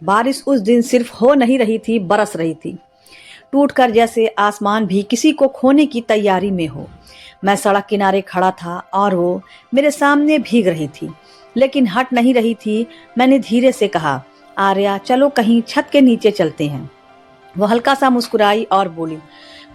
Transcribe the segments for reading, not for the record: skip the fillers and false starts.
बारिश उस दिन सिर्फ हो नहीं रही थी, बरस रही थी, टूटकर जैसे आसमान भी किसी को खोने की तैयारी में हो। मैं सड़क किनारे खड़ा था और वो मेरे सामने भीग रही थी, लेकिन हट नहीं रही थी। मैंने धीरे से कहा, आर्या चलो कहीं छत के नीचे चलते हैं। वो हल्का सा मुस्कुराई और बोली,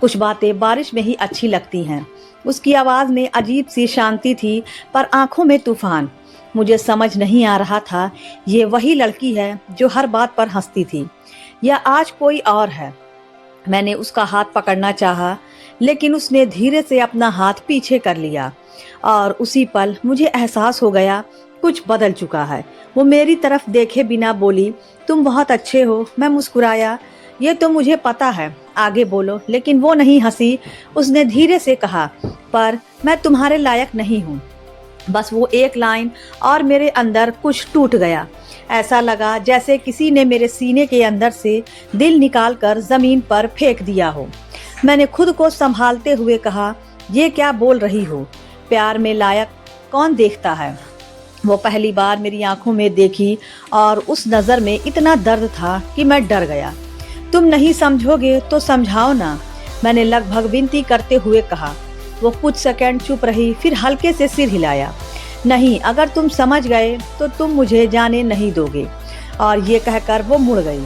कुछ बातें बारिश में ही अच्छी लगती हैं। उसकी आवाज़ में अजीब सी शांति थी, पर आंखों में तूफान। मुझे समझ नहीं आ रहा था, ये वही लड़की है जो हर बात पर हंसती थी या आज कोई और है। मैंने उसका हाथ पकड़ना चाहा, लेकिन उसने धीरे से अपना हाथ पीछे कर लिया और उसी पल मुझे एहसास हो गया कुछ बदल चुका है। वो मेरी तरफ देखे बिना बोली, तुम बहुत अच्छे हो। मैं मुस्कुराया, ये तो मुझे पता है, आगे बोलो। लेकिन वो नहीं हंसी। उसने धीरे से कहा, पर मैं तुम्हारे लायक नहीं हूँ। बस वो एक लाइन और मेरे अंदर कुछ टूट गया। ऐसा लगा जैसे किसी ने मेरे सीने के अंदर से दिल निकाल कर जमीन पर फेंक दिया हो। मैंने खुद को संभालते हुए कहा, ये क्या बोल रही हो? प्यार में लायक कौन देखता है? वो पहली बार मेरी आंखों में देखी और उस नज़र में इतना दर्द था कि मैं डर गया। तुम नहीं समझोगे तो समझाओ ना, मैंने लगभग विनती करते हुए कहा। वो कुछ सेकंड चुप रही, फिर हल्के से सिर हिलाया। नहीं, अगर तुम समझ गए तो तुम मुझे जाने नहीं दोगे। और ये कहकर वो मुड़ गई।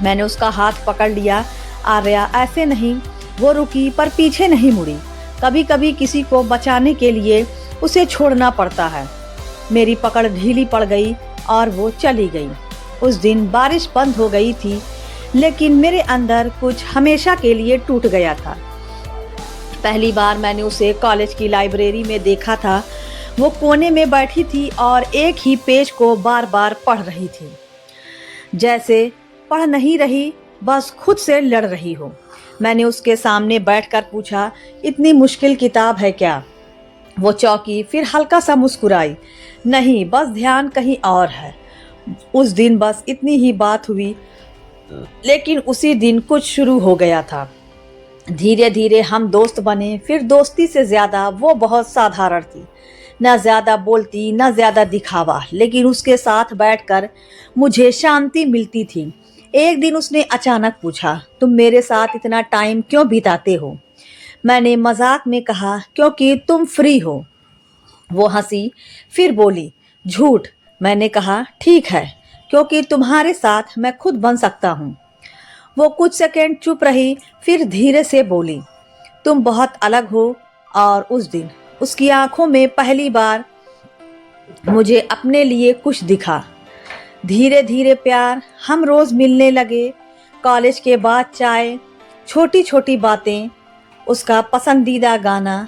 मैंने उसका हाथ पकड़ लिया। आर्या ऐसे नहीं। वो रुकी पर पीछे नहीं मुड़ी। कभी कभी किसी को बचाने के लिए उसे छोड़ना पड़ता है। मेरी पकड़ ढीली पड़ गई और वो चली गई। उस दिन बारिश बंद हो गई थी, लेकिन मेरे अंदर कुछ हमेशा के लिए टूट गया था। पहली बार मैंने उसे कॉलेज की लाइब्रेरी में देखा था। वो कोने में बैठी थी और एक ही पेज को बार बार पढ़ रही थी, जैसे पढ़ नहीं रही, बस खुद से लड़ रही हो। मैंने उसके सामने बैठकर पूछा, इतनी मुश्किल किताब है क्या? वो चौंकी, फिर हल्का सा मुस्कुराई। नहीं, बस ध्यान कहीं और है। उस दिन बस इतनी ही बात हुई, लेकिन उसी दिन कुछ शुरू हो गया था। धीरे धीरे हम दोस्त बने। फिर दोस्ती से ज्यादा वो बहुत साधारण थी, न ज्यादा बोलती न ज्यादा दिखावा, लेकिन उसके साथ बैठकर मुझे शांति मिलती थी। एक दिन उसने अचानक पूछा, तुम मेरे साथ इतना टाइम क्यों बिताते हो? मैंने मजाक में कहा, क्योंकि तुम फ्री हो। वो हंसी, फिर बोली, झूठ। मैंने कहा, ठीक है, क्योंकि तुम्हारे साथ मैं खुद बन सकता हूँ। वो कुछ सेकंड चुप रही, फिर धीरे से बोली, तुम बहुत अलग हो। और उस दिन उसकी आंखों में पहली बार मुझे अपने लिए कुछ दिखा। धीरे धीरे प्यार, हम रोज मिलने लगे। कॉलेज के बाद चाय, छोटी छोटी बातें, उसका पसंदीदा गाना,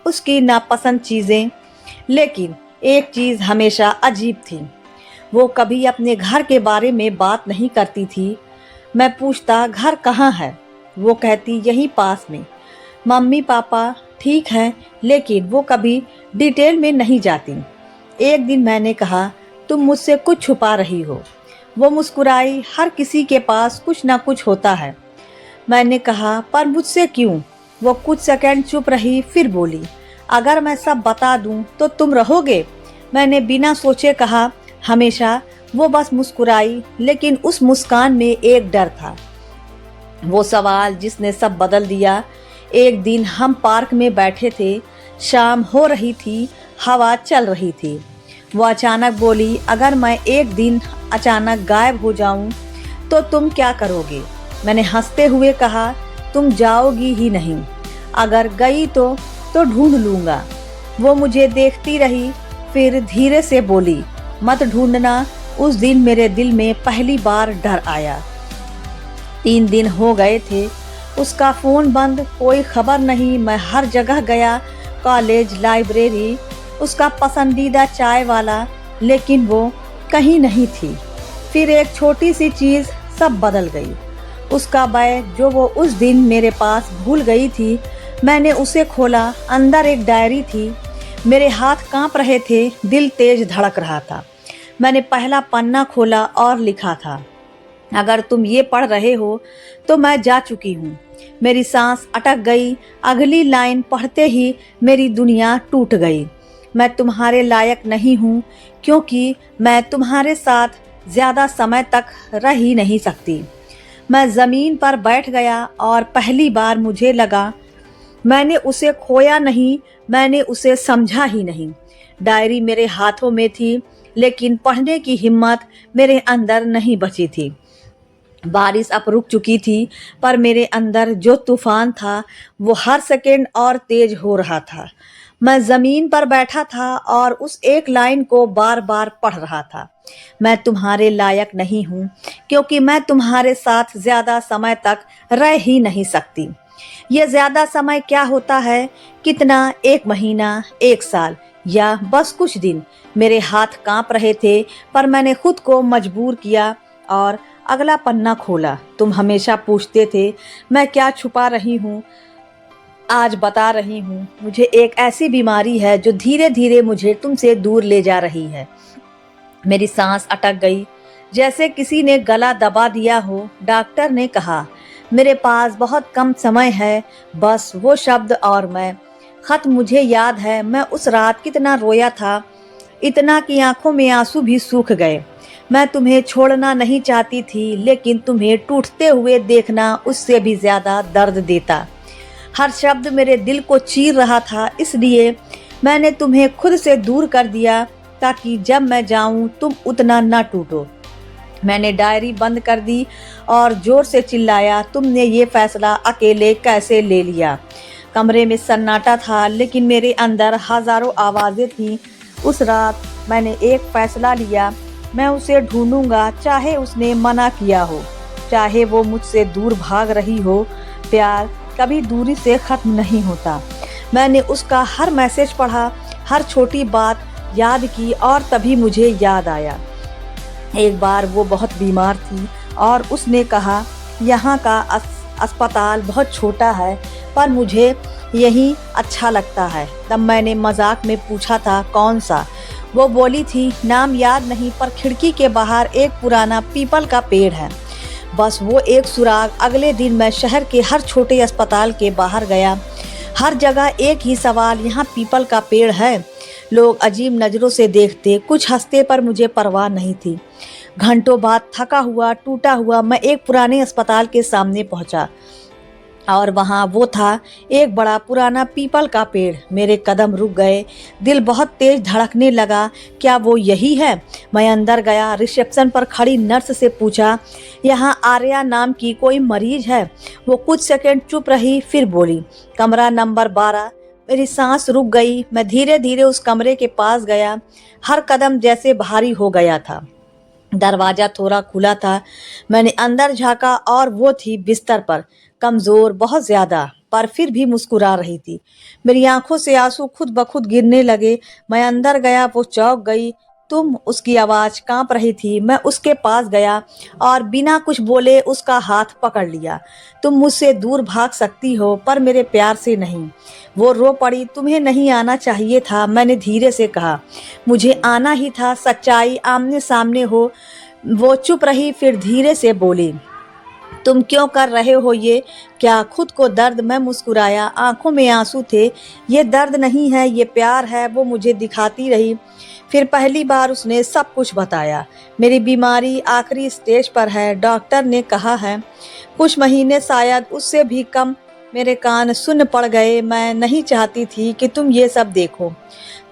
उसकी नापसंद चीज़ें। लेकिन एक चीज़ हमेशा अजीब थी, वो कभी अपने घर के बारे में बात नहीं करती थी। मैं पूछता, घर कहाँ है? वो कहती, यहीं पास में। मम्मी पापा ठीक है, लेकिन वो कभी डिटेल में नहीं जाती। एक दिन मैंने कहा, तुम मुझसे कुछ छुपा रही हो। वो मुस्कुराई, हर किसी के पास कुछ ना कुछ होता है। मैंने कहा, पर मुझसे क्यों? वो कुछ सेकंड चुप रही, फिर बोली, अगर मैं सब बता दूं तो तुम रहोगे? मैंने बिना सोचे कहा, हमेशा। वो बस मुस्कुराई, लेकिन उस मुस्कान में एक डर था, वो सवाल जिसने सब बदल दिया। एक दिन हम पार्क में बैठे थे, शाम हो रही थी, हवा चल रही थी। वो अचानक बोली, अगर मैं एक दिन अचानक गायब हो जाऊं तो तुम क्या करोगे? मैंने हंसते हुए कहा, तुम जाओगी ही नहीं। अगर गई तो ढूंढ लूँगा। वो मुझे देखती रही, फिर धीरे से बोली, मत ढूंढना। उस दिन मेरे दिल में पहली बार डर आया। 3 दिन हो गए थे, उसका फ़ोन बंद, कोई खबर नहीं। मैं हर जगह गया, कॉलेज, लाइब्रेरी, उसका पसंदीदा चाय वाला, लेकिन वो कहीं नहीं थी। फिर एक छोटी सी चीज़ सब बदल गई। उसका बैग जो वो उस दिन मेरे पास भूल गई थी, मैंने उसे खोला। अंदर एक डायरी थी। मेरे हाथ कांप रहे थे, दिल तेज धड़क रहा था। मैंने पहला पन्ना खोला और लिखा था, अगर तुम ये पढ़ रहे हो तो मैं जा चुकी हूँ। मेरी सांस अटक गई। अगली लाइन पढ़ते ही मेरी दुनिया टूट गई। मैं तुम्हारे लायक नहीं हूँ, क्योंकि मैं तुम्हारे साथ ज़्यादा समय तक रह ही नहीं सकती। मैं ज़मीन पर बैठ गया और पहली बार मुझे लगा मैंने उसे खोया नहीं, मैंने उसे समझा ही नहीं। डायरी मेरे हाथों में थी, लेकिन पढ़ने की हिम्मत मेरे अंदर नहीं बची थी। बारिश अब रुक चुकी थी, पर मेरे अंदर जो तूफान था वो हर सेकंड और तेज हो रहा था। मैं ज़मीन पर बैठा था और उस एक लाइन को बार बार पढ़ रहा था। मैं तुम्हारे लायक नहीं हूँ, क्योंकि मैं तुम्हारे साथ ज़्यादा समय तक रह ही नहीं सकती। ये ज़्यादा समय क्या होता है? कितना? 1 महीना, 1 साल, या बस कुछ दिन? मेरे हाथ कांप रहे थे, पर मैंने खुद को मजबूर किया और अगला पन्ना खोला। तुम हमेशा पूछते थे मैं क्या छुपा रही हूँ, आज बता रही हूँ। मुझे एक ऐसी बीमारी है जो धीरे धीरे मुझे तुमसे दूर ले जा रही है। मेरी सांस अटक गई, जैसे किसी ने गला दबा दिया हो। डॉक्टर ने कहा मेरे पास बहुत कम समय है, बस वो शब्द और मैं। खत मुझे याद है मैं उस रात कितना रोया था, इतना कि आंखों में आंसू भी सूख गए। मैं तुम्हें छोड़ना नहीं चाहती थी, लेकिन तुम्हें टूटते हुए देखना उससे भी ज्यादा दर्द देता। हर शब्द मेरे दिल को चीर रहा था, इसलिए मैंने तुम्हें खुद से दूर कर दिया, ताकि जब मैं जाऊं तुम उतना न टूटो। मैंने डायरी बंद कर दी और जोर से चिल्लाया, तुमने ये फैसला अकेले कैसे ले लिया? कमरे में सन्नाटा था, लेकिन मेरे अंदर हजारों आवाज़ें थीं। उस रात मैंने एक फैसला लिया, मैं उसे ढूंढूंगा, चाहे उसने मना किया हो, चाहे वो मुझसे दूर भाग रही हो। प्यार कभी दूरी से ख़त्म नहीं होता। मैंने उसका हर मैसेज पढ़ा, हर छोटी बात याद की, और तभी मुझे याद आया एक बार वो बहुत बीमार थी और उसने कहा यहाँ का अस्पताल बहुत छोटा है, पर मुझे यही अच्छा लगता है। तब मैंने मजाक में पूछा था कौन सा? वो बोली थी नाम याद नहीं, पर खिड़की के बाहर एक पुराना पीपल का पेड़ है। बस वो एक सुराग। अगले दिन मैं शहर के हर छोटे अस्पताल के बाहर गया। हर जगह एक ही सवाल, यहाँ पीपल का पेड़ है? लोग अजीब नज़रों से देखते, कुछ हंसते, पर मुझे परवाह नहीं थी। घंटों बाद थका हुआ, टूटा हुआ, मैं एक पुराने अस्पताल के सामने पहुंचा और वहाँ वो था, एक बड़ा पुराना पीपल का पेड़। मेरे कदम रुक गए, दिल बहुत तेज धड़कने लगा। क्या वो यही है? मैं अंदर गया, रिसेप्शन पर खड़ी नर्स से पूछा यहाँ आर्या नाम की कोई मरीज है? वो कुछ सेकंड चुप रही, फिर बोली कमरा नंबर 12। मेरी सांस रुक गई। मैं धीरे धीरे उस कमरे के पास गया, हर कदम जैसे भारी हो गया था। दरवाजा थोड़ा खुला था। मैंने अंदर झांका और वो थी बिस्तर पर, कमजोर बहुत ज्यादा, पर फिर भी मुस्कुरा रही थी। मेरी आंखों से आंसू खुद ब खुद गिरने लगे। मैं अंदर गया, वो चौंक गई। तुम? उसकी आवाज कांप रही थी। मैं उसके पास गया और बिना कुछ बोले उसका हाथ पकड़ लिया। तुम मुझसे दूर भाग सकती हो, पर मेरे प्यार से नहीं। वो रो पड़ी। तुम्हें नहीं आना चाहिए था, मैंने धीरे से कहा। मुझे आना ही था, सच्चाई आमने सामने हो। वो चुप रही, फिर धीरे से बोली तुम क्यों कर रहे हो ये? क्या खुद को दर्द? मैं मुस्कुराया, आंखों में आंसू थे। ये दर्द नहीं है, ये प्यार है। वो मुझे दिखाती रही। फिर पहली बार उसने सब कुछ बताया। मेरी बीमारी आखिरी स्टेज पर है, डॉक्टर ने कहा है। कुछ महीने, शायद उससे भी कम। मेरे कान सुन्न पड़ गए। मैं नहीं चाहती थी कि तुम ये सब देखो।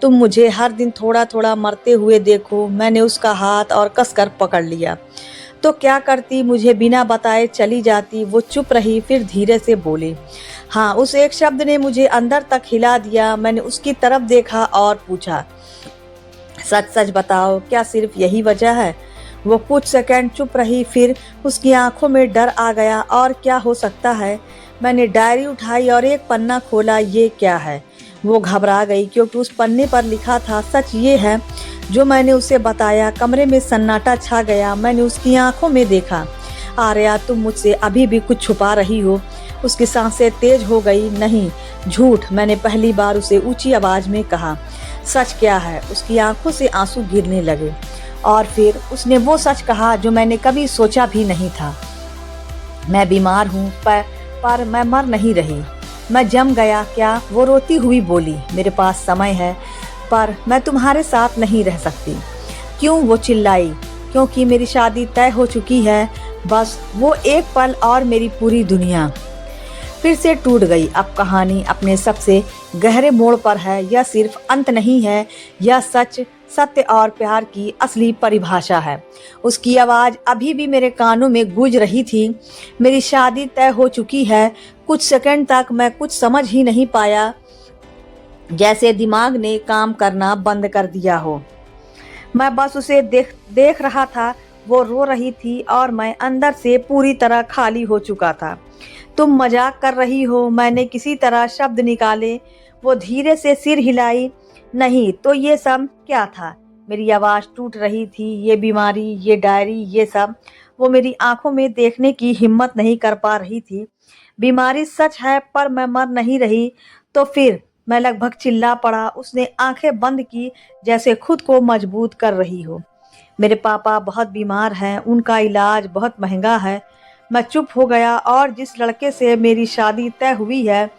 तुम मुझे हर दिन थोड़ा थोड़ा मरते हुए देखो। मैंने उसका हाथ और कसकर पकड़ लिया। तो क्या करती? मुझे बिना बताए चली जाती। वो चुप रही, फिर धीरे से बोली हाँ। उस एक शब्द ने मुझे अंदर तक हिला दिया। मैंने उसकी तरफ देखा और पूछा सच सच बताओ, क्या सिर्फ यही वजह है? वो कुछ सेकंड चुप रही, फिर उसकी आंखों में डर आ गया। और क्या हो सकता है? मैंने डायरी उठाई और एक पन्ना खोला। ये क्या है? वो घबरा गई, क्योंकि उस पन्ने पर लिखा था सच ये है जो मैंने उसे बताया। कमरे में सन्नाटा छा गया। मैंने उसकी आंखों में देखा। आर्या, तुम मुझसे अभी भी कुछ छुपा रही हो। उसकी सांसें तेज हो गई। नहीं, झूठ, मैंने पहली बार उसे ऊंची आवाज में कहा। सच क्या है? उसकी आंखों से आंसू गिरने लगे और फिर उसने वो सच कहा जो मैंने कभी सोचा भी नहीं था। मैं बीमार हूँ, पर मैं मर नहीं रही। मैं जम गया क्या? वो रोती हुई बोली मेरे पास समय है, पर मैं तुम्हारे साथ नहीं रह सकती। क्यों? वो चिल्लाई। क्योंकि मेरी शादी तय हो चुकी है। बस वो एक पल और मेरी पूरी दुनिया फिर से टूट गई। अब कहानी अपने सबसे गहरे मोड़ पर है। यह सिर्फ अंत नहीं है, यह सच, सत्य और प्यार की असली परिभाषा है। उसकी आवाज़ अभी भी मेरे कानों में गूंज रही थी। मेरी शादी तय हो चुकी है। कुछ सेकंड तक मैं कुछ समझ ही नहीं पाया, जैसे दिमाग ने काम करना बंद कर दिया हो। मैं बस उसे देख रहा था। वो रो रही थी और मैं अंदर से पूरी तरह खाली हो चुका था। तुम मजाक कर रही हो, मैंने किसी तरह शब्द निकाले। वो धीरे से सिर हिलाई। नहीं तो ये सब क्या था? मेरी आवाज़ टूट रही थी। ये बीमारी, ये डायरी, ये सब वो मेरी आंखों में देखने की हिम्मत नहीं कर पा रही थी। बीमारी सच है, पर मैं मर नहीं रही। तो फिर मैं लगभग चिल्ला पड़ा। उसने आंखें बंद की, जैसे खुद को मजबूत कर रही हो। मेरे पापा बहुत बीमार हैं, उनका इलाज बहुत महंगा है। मैं चुप हो गया। और जिस लड़के से मेरी शादी तय हुई है,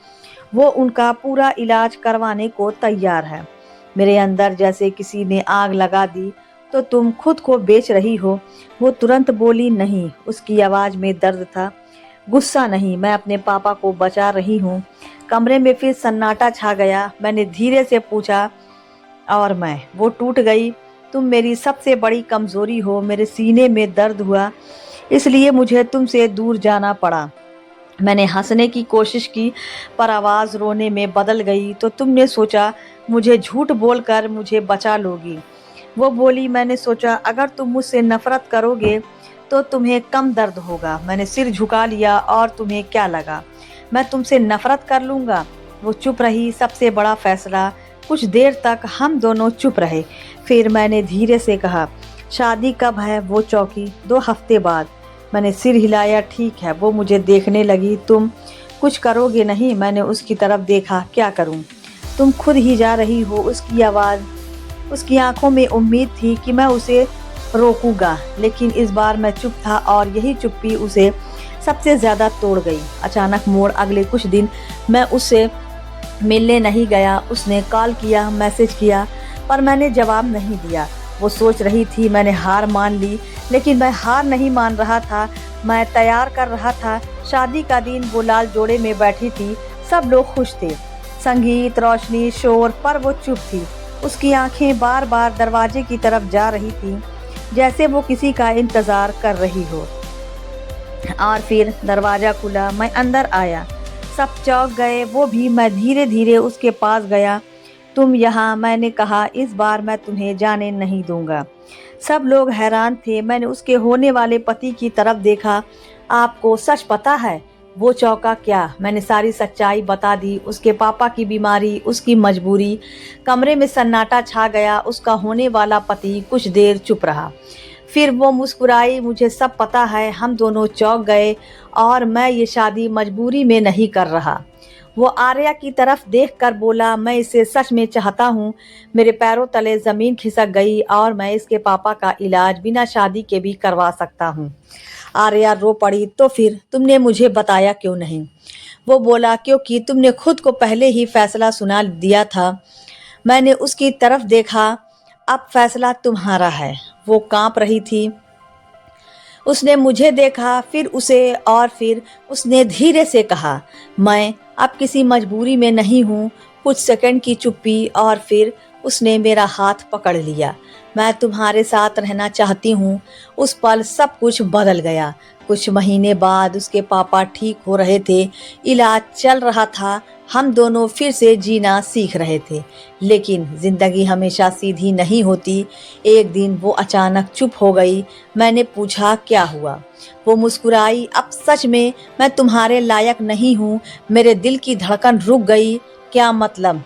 वो उनका पूरा इलाज करवाने को तैयार है। मेरे अंदर जैसे किसी ने आग लगा दी। तो तुम खुद को बेच रही हो? वो तुरंत बोली। नहीं। उसकी आवाज़ में दर्द था, गुस्सा नहीं। मैं अपने पापा को बचा रही हूँ। कमरे में फिर सन्नाटा छा गया। मैंने धीरे से पूछा, और मैं? वो टूट गई। तुम मेरी सबसे बड़ी कमजोरी हो। मेरे सीने में दर्द हुआ, इसलिए मुझे तुमसे दूर जाना पड़ा। मैंने हंसने की कोशिश की, पर आवाज़ रोने में बदल गई। तो तुमने सोचा मुझे झूठ बोलकर मुझे बचा लोगी। वो बोली। मैंने सोचा अगर तुम मुझसे नफरत करोगे तो तुम्हें कम दर्द होगा। मैंने सिर झुका लिया। और तुम्हें क्या लगा मैं तुमसे नफरत कर लूँगा? वो चुप रही। सबसे बड़ा फैसला। कुछ देर तक हम दोनों चुप रहे। फिर मैंने धीरे से कहा, शादी कब है? वो चौंकी। 2 हफ्ते बाद। मैंने सिर हिलाया। ठीक है। वो मुझे देखने लगी। तुम कुछ करोगे नहीं? मैंने उसकी तरफ देखा। क्या करूं? तुम खुद ही जा रही हो। उसकी आवाज़, उसकी आंखों में उम्मीद थी कि मैं उसे रोकूंगा, लेकिन इस बार मैं चुप था। और यही चुप्पी उसे सबसे ज़्यादा तोड़ गई। अचानक मोड़। अगले कुछ दिन मैं उससे मिलने नहीं गया। उसने कॉल किया, मैसेज किया, पर मैंने जवाब नहीं दिया। वो सोच रही थी मैंने हार मान ली, लेकिन मैं हार नहीं मान रहा था। मैं तैयार कर रहा था। शादी का दिन। वो लाल जोड़े में बैठी थी। सब लोग खुश थे, संगीत, रोशनी, शोर, पर वो चुप थी। उसकी आंखें बार बार दरवाजे की तरफ जा रही थी, जैसे वो किसी का इंतज़ार कर रही हो। और फिर दरवाज़ा खुला। मैं अंदर आया। सब चौंक गए, वो भी। मैं धीरे धीरे उसके पास गया। तुम यहाँ? मैंने कहा, इस बार मैं तुम्हें जाने नहीं दूंगा। सब लोग हैरान थे। मैंने उसके होने वाले पति की तरफ देखा। आपको सच पता है? वो चौंका। क्या? मैंने सारी सच्चाई बता दी। उसके पापा की बीमारी, उसकी मजबूरी। कमरे में सन्नाटा छा गया। उसका होने वाला पति कुछ देर चुप रहा, फिर वो मुस्कुराई। मुझे सब पता है। हम दोनों चौंक गए। और मैं ये शादी मजबूरी में नहीं कर रहा। वो आर्या की तरफ देखकर बोला, मैं इसे सच में चाहता हूँ। मेरे पैरों तले ज़मीन खिसक गई। और मैं इसके पापा का इलाज बिना शादी के भी करवा सकता हूँ। आर्या रो पड़ी। तो फिर तुमने मुझे बताया क्यों नहीं? वो बोला, क्योंकि तुमने खुद को पहले ही फैसला सुना दिया था। मैंने उसकी तरफ देखा। अब फैसला तुम्हारा है। वो कांप रही थी। उसने मुझे देखा, फिर उसे, और फिर उसने धीरे से कहा, मैं अब किसी मजबूरी में नहीं हूँ। कुछ सेकंड की चुप्पी, और फिर उसने मेरा हाथ पकड़ लिया। मैं तुम्हारे साथ रहना चाहती हूँ। उस पल सब कुछ बदल गया। कुछ महीने बाद उसके पापा ठीक हो रहे थे, इलाज चल रहा था। हम दोनों फिर से जीना सीख रहे थे। लेकिन जिंदगी हमेशा सीधी नहीं होती। एक दिन वो अचानक चुप हो गई। मैंने पूछा, क्या हुआ? वो मुस्कुराई। अब सच में मैं तुम्हारे लायक नहीं हूँ। मेरे दिल की धड़कन रुक गई। क्या मतलब?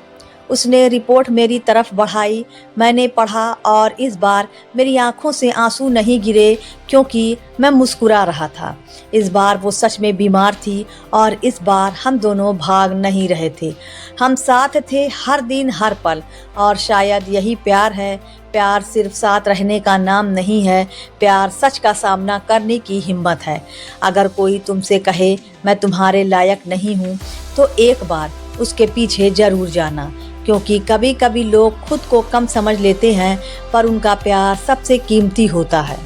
उसने रिपोर्ट मेरी तरफ बढ़ाई। मैंने पढ़ा, और इस बार मेरी आंखों से आंसू नहीं गिरे, क्योंकि मैं मुस्कुरा रहा था। इस बार वो सच में बीमार थी। और इस बार हम दोनों भाग नहीं रहे थे। हम साथ थे, हर दिन, हर पल। और शायद यही प्यार है। प्यार सिर्फ साथ रहने का नाम नहीं है। प्यार सच का सामना करने की हिम्मत है। अगर कोई तुमसे कहे मैं तुम्हारे लायक नहीं हूँ, तो एक बार उसके पीछे जरूर जाना, क्योंकि कभी कभी लोग खुद को कम समझ लेते हैं, पर उनका प्यार सबसे कीमती होता है।